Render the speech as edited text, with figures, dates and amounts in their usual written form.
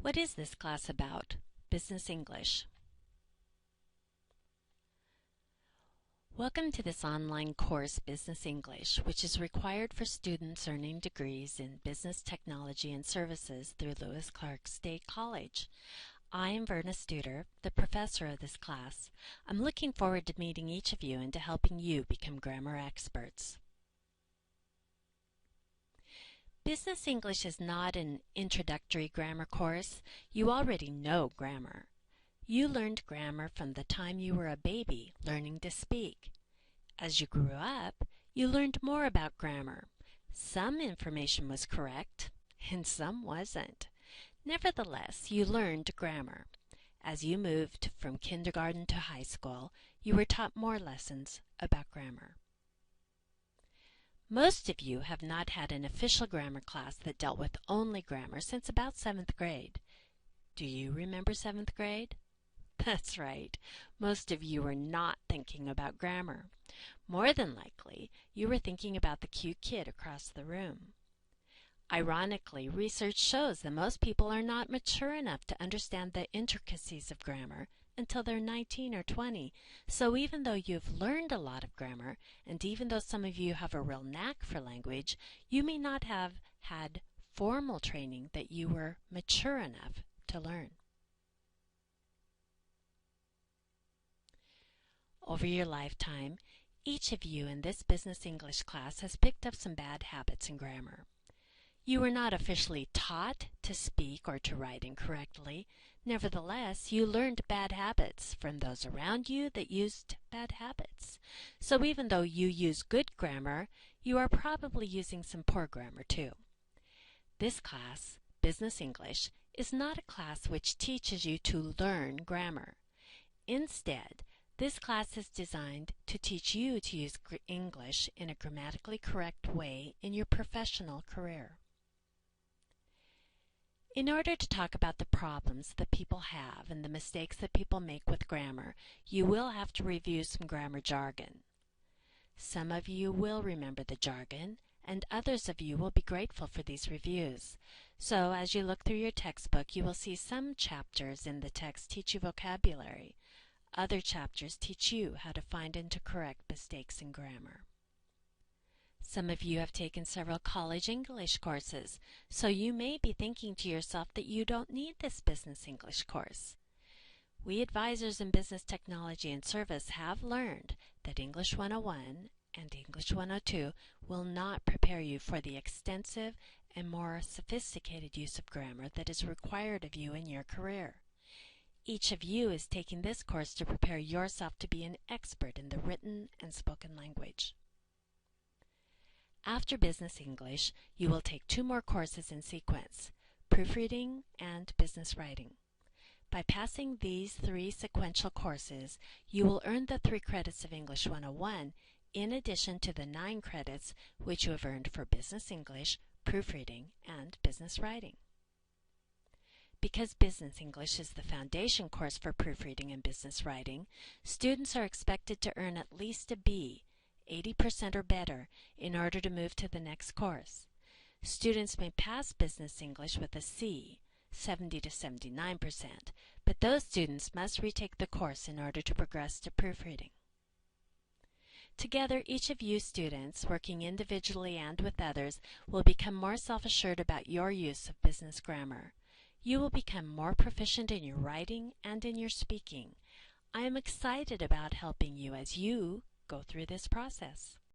What is this class about? Business English. Welcome to this online course, Business English, which is required for students earning degrees in Business Technology and Services through Lewis Clark State College. I am Verna Studer, the professor of this class. I'm looking forward to meeting each of you and to helping you become grammar experts. Business English is not an introductory grammar course. You already know grammar. You learned grammar from the time you were a baby learning to speak. As you grew up, you learned more about grammar. Some information was correct, and some wasn't. Nevertheless, you learned grammar. As you moved from kindergarten to high school, you were taught more lessons about grammar. Most of you have not had an official grammar class that dealt with only grammar since about 7th grade. Do you remember 7th grade? That's right. Most of you were not thinking about grammar. More than likely, you were thinking about the cute kid across the room. Ironically, research shows that most people are not mature enough to understand the intricacies of grammar until they're 19 or 20. So even though you've learned a lot of grammar, and even though some of you have a real knack for language, you may not have had formal training that you were mature enough to learn. Over your lifetime, each of you in this Business English class has picked up some bad habits in grammar. You were not officially taught to speak or to write incorrectly. Nevertheless, you learned bad habits from those around you that used bad habits. So even though you use good grammar, you are probably using some poor grammar too. This class, Business English, is not a class which teaches you to learn grammar. Instead, this class is designed to teach you to use English in a grammatically correct way in your professional career. In order to talk about the problems that people have and the mistakes that people make with grammar, you will have to review some grammar jargon. Some of you will remember the jargon, and others of you will be grateful for these reviews. So as you look through your textbook, you will see some chapters in the text teach you vocabulary. Other chapters teach you how to find and to correct mistakes in grammar. Some of you have taken several college English courses, so you may be thinking to yourself that you don't need this Business English course. We advisors in Business Technology and Service have learned that English 101 and English 102 will not prepare you for the extensive and more sophisticated use of grammar that is required of you in your career. Each of you is taking this course to prepare yourself to be an expert in the written and spoken language. After Business English, you will take 2 more courses in sequence, Proofreading and Business Writing. By passing these 3 sequential courses, you will earn the 3 credits of English 101 in addition to the 9 credits which you have earned for Business English, Proofreading, and Business Writing. Because Business English is the foundation course for proofreading and business writing, students are expected to earn at least a B, 80% or better, in order to move to the next course. Students may pass Business English with a C, 70 to 79%, but those students must retake the course in order to progress to proofreading. Together, each of you students, working individually and with others, will become more self-assured about your use of business grammar. You will become more proficient in your writing and in your speaking. I am excited about helping you as you go through this process.